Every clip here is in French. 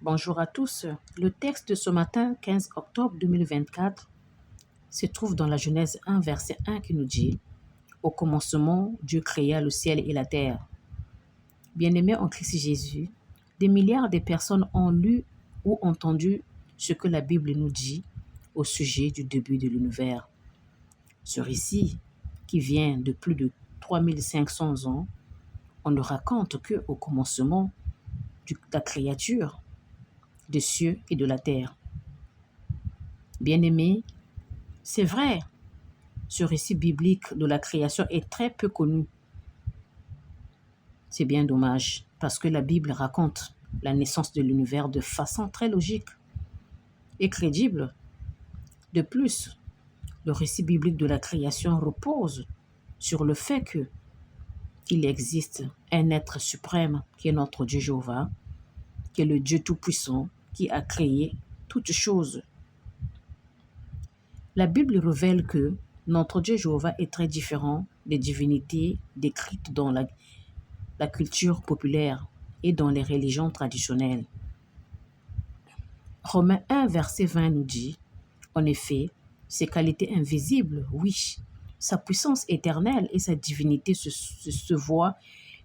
Bonjour à tous. Le texte de ce matin, 15 octobre 2024, se trouve dans la Genèse 1, verset 1 qui nous dit « Au commencement, Dieu créa le ciel et la terre. » Bien-aimés en Christ Jésus, des milliards de personnes ont lu ou entendu ce que la Bible nous dit au sujet du début de l'univers. Ce récit, qui vient de plus de 3500 ans, on ne raconte qu'au commencement de la créature des cieux et de la terre. Bien-aimés, c'est vrai, ce récit biblique de la création est très peu connu. C'est bien dommage, parce que la Bible raconte la naissance de l'univers de façon très logique et crédible. De plus, le récit biblique de la création repose sur le fait qu'il existe un être suprême qui est notre Dieu Jéhovah, qui est le Dieu Tout-Puissant, qui a créé toutes choses. La Bible révèle que notre Dieu Jéhovah est très différent des divinités décrites dans la culture populaire et dans les religions traditionnelles. Romains 1, verset 20 nous dit, en effet, ses qualités invisibles, oui, sa puissance éternelle et sa divinité se voient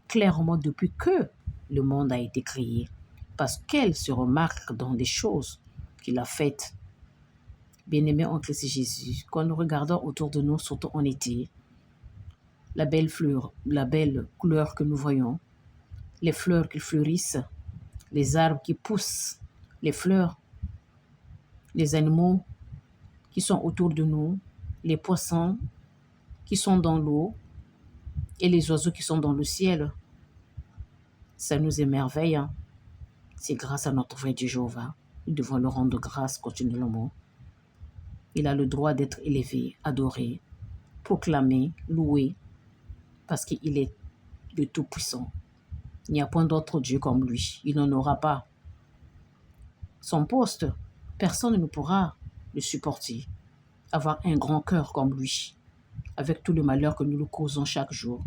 clairement depuis que le monde a été créé, parce qu'elles se remarquent dans les choses qu'il a faites. Bien-aimés en Christ Jésus, quand nous regardons autour de nous, surtout en été, la belle couleur que nous voyons, les fleurs qui fleurissent, les arbres qui poussent, les fleurs, les animaux qui sont autour de nous, les poissons qui sont dans l'eau et les oiseaux qui sont dans le ciel. Ça nous émerveille. C'est grâce à notre vrai Dieu Jéhovah. Nous devons le rendre grâce continuellement. Il a le droit d'être élevé, adoré, proclamé, loué, parce qu'il est le Tout-Puissant. Il n'y a point d'autre Dieu comme lui. Il n'en aura pas. Son poste, personne ne pourra le supporter. Avoir un grand cœur comme lui, avec tout le malheur que nous lui causons chaque jour,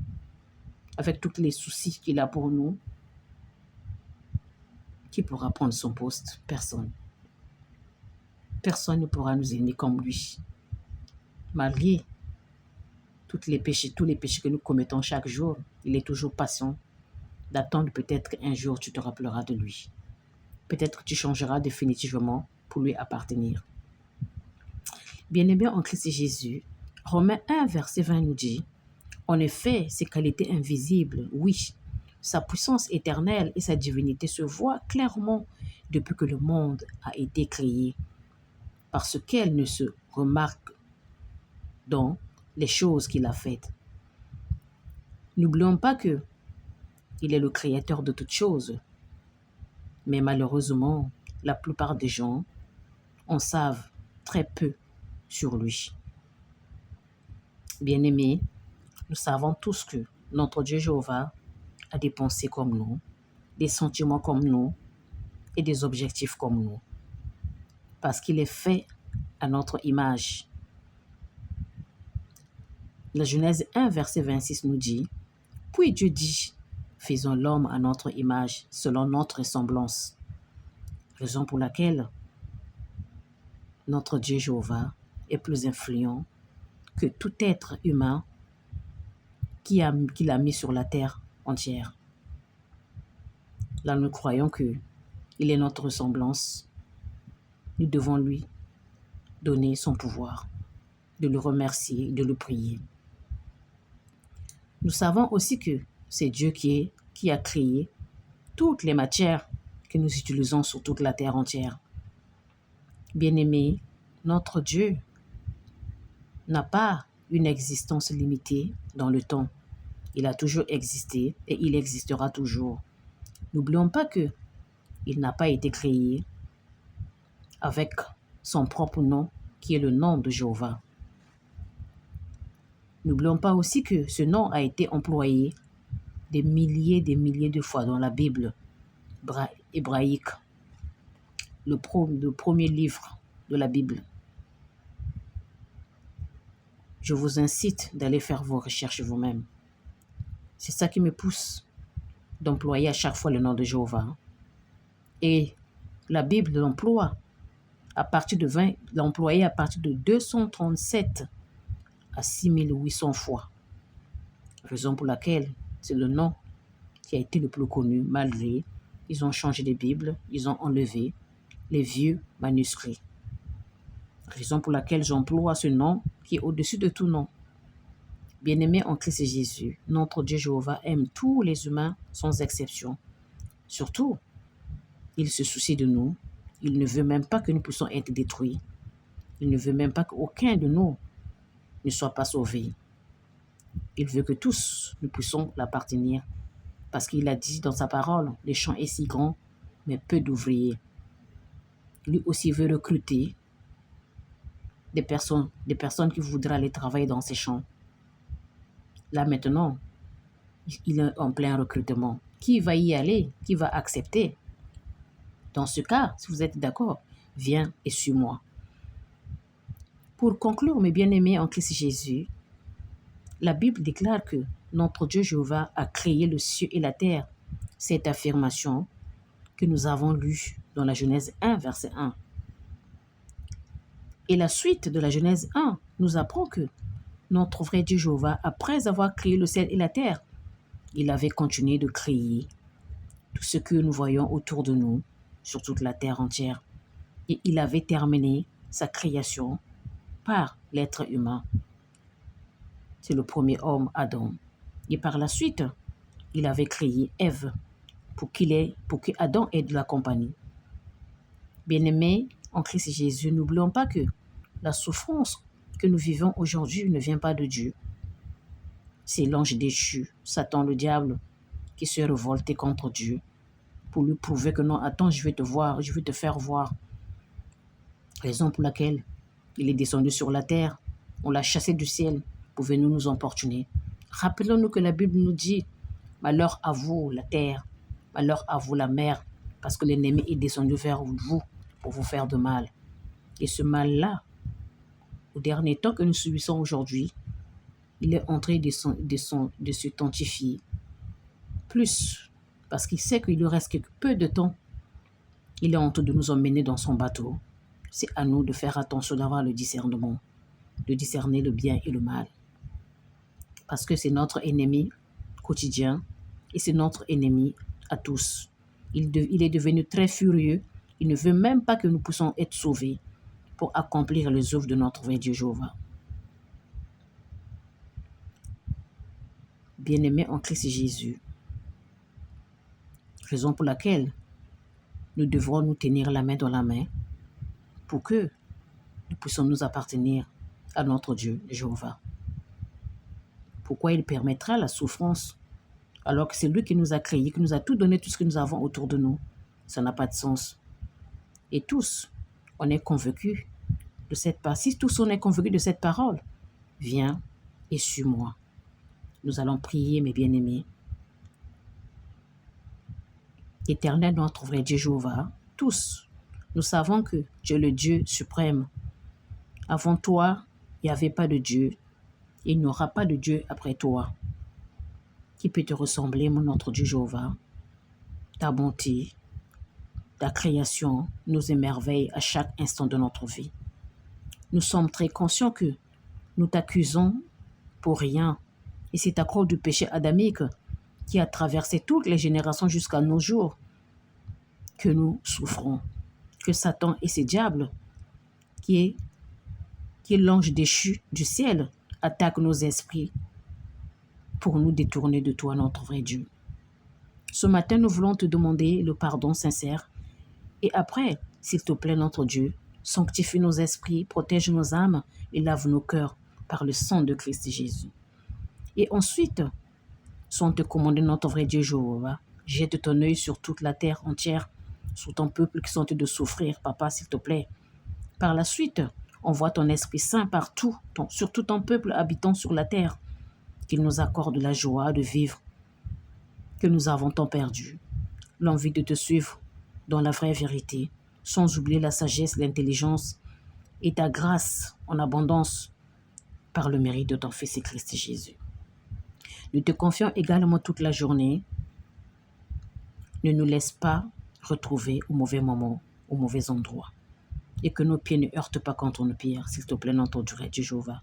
avec tous les soucis qu'il a pour nous, qui pourra prendre son poste? Personne. Personne ne pourra nous aimer comme lui. Malgré tous les péchés que nous commettons chaque jour, il est toujours patient d'attendre peut-être qu'un jour tu te rappelleras de lui. Peut-être que tu changeras définitivement pour lui appartenir. Bien-aimés en Christ Jésus, Romains 1, verset 20 nous dit, « En effet, ses qualités invisibles, oui, sa puissance éternelle et sa divinité se voient clairement depuis que le monde a été créé, parce qu'elles ne se remarquent dans les choses qu'il a faites. » N'oublions pas que il est le créateur de toutes choses, mais malheureusement, la plupart des gens en savent très peu sur lui. Bien-aimés, nous savons tous que notre Dieu Jéhovah a des pensées comme nous, des sentiments comme nous et des objectifs comme nous, parce qu'il est fait à notre image. La Genèse 1, verset 26 nous dit, « Puis Dieu dit, faisons l'homme à notre image, selon notre ressemblance. » Raison pour laquelle notre Dieu Jéhovah est plus influent que tout être humain qu'il a mis sur la terre entière. Là, nous croyons qu'il est notre ressemblance. Nous devons lui donner son pouvoir, de le remercier, de le prier. Nous savons aussi que c'est Dieu qui a créé toutes les matières que nous utilisons sur toute la terre entière. Bien-aimés, notre Dieu n'a pas une existence limitée dans le temps. Il a toujours existé et il existera toujours. N'oublions pas qu'il n'a pas été créé avec son propre nom, qui est le nom de Jéhovah. N'oublions pas aussi que ce nom a été employé des milliers de fois dans la Bible hébraïque, le premier livre de la Bible. Je vous incite d'aller faire vos recherches vous-même. C'est ça qui me pousse d'employer à chaque fois le nom de Jéhovah. Et La Bible l'emploie l'employait à partir de 237 à 6800 fois. Raison pour laquelle c'est le nom qui a été le plus connu, malgré ils ont changé les Bibles, ils ont enlevé les vieux manuscrits. Raison pour laquelle j'emploie ce nom qui est au-dessus de tout nom. Bien-aimés en Christ Jésus, notre Dieu Jéhovah aime tous les humains sans exception. Surtout, il se soucie de nous. Il ne veut même pas que nous puissions être détruits. Il ne veut même pas qu'aucun de nous ne soit pas sauvé. Il veut que tous nous puissions l'appartenir. Parce qu'il a dit dans sa parole, le champ est si grand, mais peu d'ouvriers. Lui aussi veut recruter des personnes qui voudraient aller travailler dans ces champs. Là maintenant, il est en plein recrutement. Qui va y aller? Qui va accepter? Dans ce cas, si vous êtes d'accord, viens et suis-moi. Pour conclure, mes bien-aimés en Christ Jésus, la Bible déclare que notre Dieu Jéhovah a créé le ciel et la terre. Cette affirmation que nous avons lue dans la Genèse 1, verset 1. Et la suite de la Genèse 1 nous apprend que notre vrai Dieu Jéhovah, après avoir créé le ciel et la terre, il avait continué de créer tout ce que nous voyons autour de nous, sur toute la terre entière. Et il avait terminé sa création par l'être humain. C'est le premier homme, Adam. Et par la suite, il avait créé Ève pour qu'Adam ait de la compagnie. Bien-aimés en Christ Jésus, n'oublions pas que la souffrance que nous vivons aujourd'hui ne vient pas de Dieu. C'est l'ange déchu, Satan le diable, qui s'est révolté contre Dieu pour lui prouver que non, attends, je vais te voir, je vais te faire voir. Raison pour laquelle il est descendu sur la terre, on l'a chassé du ciel pour venir nous importuner. Rappelons-nous que la Bible nous dit, malheur à vous la terre, malheur à vous la mer, parce que l'ennemi est descendu vers vous pour vous faire de mal. Et ce mal-là, au dernier temps que nous subissons aujourd'hui, il est en train de se tentifier plus, parce qu'il sait qu'il lui reste peu de temps. Il est en train de nous emmener dans son bateau. C'est à nous de faire attention, d'avoir le discernement, de discerner le bien et le mal. Parce que c'est notre ennemi quotidien et c'est notre ennemi à tous. Il est devenu très furieux. Il ne veut même pas que nous puissions être sauvés pour accomplir les œuvres de notre vrai Dieu Jéhovah. Bien-aimés en Christ Jésus, raison pour laquelle nous devrons nous tenir la main dans la main pour que nous puissions nous appartenir à notre Dieu Jéhovah. Pourquoi il permettra la souffrance alors que c'est lui qui nous a créés, qui nous a tout donné, tout ce que nous avons autour de nous? Ça n'a pas de sens. Et tous, on est convaincus de cette parole. Si tous on est convaincus de cette parole, viens et suis-moi. Nous allons prier, mes bien-aimés. Éternel, notre vrai Dieu Jéhovah, tous, nous savons que tu es le Dieu suprême. Avant toi, il n'y avait pas de Dieu. Et il n'y aura pas de Dieu après toi. Qui peut te ressembler, mon notre Dieu Jéhovah? Ta bonté, ta création nous émerveille à chaque instant de notre vie. Nous sommes très conscients que nous t'accusons pour rien. Et c'est à cause du péché adamique qui a traversé toutes les générations jusqu'à nos jours que nous souffrons. Que Satan et ses diables, qui est l'ange déchu du ciel, attaquent nos esprits pour nous détourner de toi, notre vrai Dieu. Ce matin, nous voulons te demander le pardon sincère. Et après, s'il te plaît, notre Dieu, sanctifie nos esprits, protège nos âmes et lave nos cœurs par le sang de Christ Jésus. Et ensuite, sans te commander, notre vrai Dieu Jéhovah, jette ton œil sur toute la terre entière, sur ton peuple qui sont en train de souffrir, Papa, s'il te plaît. Par la suite, envoie ton Esprit Saint partout, sur tout ton peuple habitant sur la terre, qu'il nous accorde la joie de vivre, que nous avons tant perdu, l'envie de te suivre dans la vraie vérité, sans oublier la sagesse, l'intelligence et ta grâce en abondance par le mérite de ton Fils et Christ Jésus. Nous te confions également toute la journée. Ne nous laisse pas retrouver au mauvais moment. au mauvais endroit. Et que nos pieds ne heurtent pas contre nos pierres, s'il te plaît, notre Dieu Jéhovah.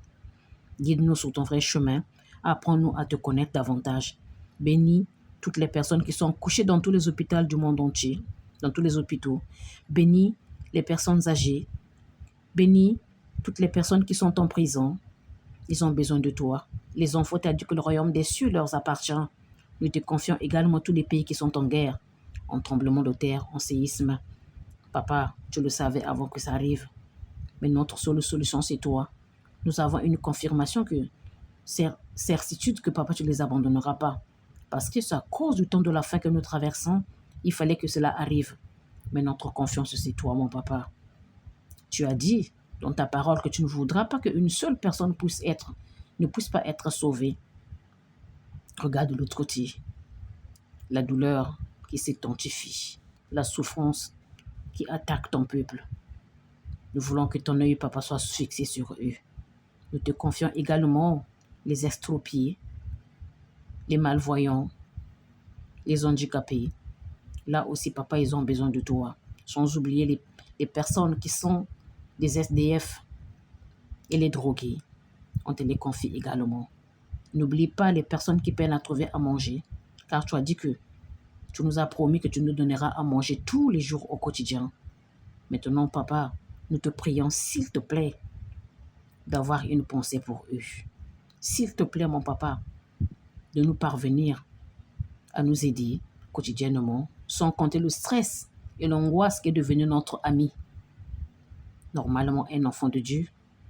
Guide-nous sur ton vrai chemin. Apprends-nous à te connaître davantage. Bénis toutes les personnes qui sont couchées dans tous les hôpitaux du monde entier, dans tous les hôpitaux. Bénis les personnes âgées. Bénis toutes les personnes qui sont en prison. Ils ont besoin de toi. Les enfants, tu as dit que le royaume des cieux leur appartient. Nous te confions également tous les pays qui sont en guerre, en tremblement de terre, en séisme. Papa, tu le savais avant que ça arrive. Mais notre seule solution, c'est toi. Nous avons une confirmation que, certitude que papa, tu ne les abandonneras pas. Parce que c'est à cause du temps de la fin que nous traversons, il fallait que cela arrive. Mais notre confiance, c'est toi, mon papa. Tu as dit dans ta parole que tu ne voudras pas qu'une seule personne ne puisse pas être sauvée. Regarde de l'autre côté. La douleur qui s'intensifie, la souffrance qui attaque ton peuple. Nous voulons que ton œil, papa, soit fixé sur eux. Nous te confions également les estropiés, les malvoyants, les handicapés. Là aussi, papa, ils ont besoin de toi. Sans oublier les personnes qui sont des SDF et les drogués. On te les confie également. N'oublie pas les personnes qui peinent à trouver à manger, car tu as dit que tu nous as promis que tu nous donneras à manger tous les jours au quotidien. Maintenant, papa, nous te prions, s'il te plaît, d'avoir une pensée pour eux. S'il te plaît, mon papa, de nous parvenir à nous aider quotidiennement, sans compter le stress et l'angoisse qui est devenu notre ami. Normalement, un enfant de Dieu,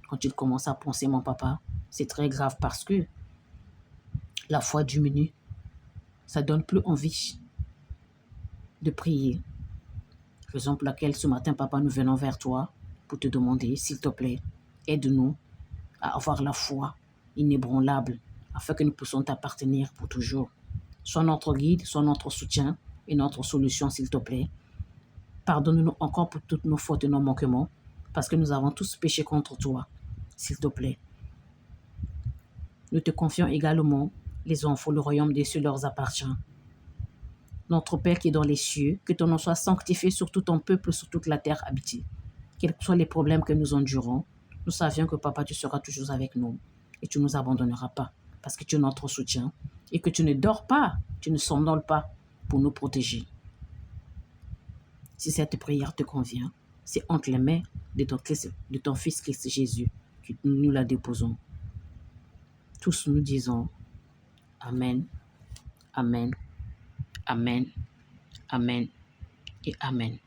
quand il commence à penser, mon papa, c'est très grave parce que la foi diminue. Ça donne plus envie de prier. Raison pour laquelle ce matin, papa, nous venons vers toi pour te demander, s'il te plaît, aide-nous à avoir la foi inébranlable afin que nous puissions t'appartenir pour toujours. Sois notre guide, sois notre soutien et notre solution, s'il te plaît. Pardonne-nous encore pour toutes nos fautes et nos manquements, parce que nous avons tous péché contre toi, s'il te plaît. Nous te confions également les enfants, le royaume des cieux leur appartient. Notre Père qui est dans les cieux, que ton nom soit sanctifié sur tout ton peuple, sur toute la terre habitée. Quels que soient les problèmes que nous endurons, nous savions que papa, tu seras toujours avec nous et tu ne nous abandonneras pas, parce que tu es notre soutien et que tu ne dors pas, tu ne somnoles pas pour nous protéger. Si cette prière te convient, c'est entre les mains de ton Fils Christ Jésus que nous la déposons. Tous nous disons Amen, Amen, Amen, Amen et Amen.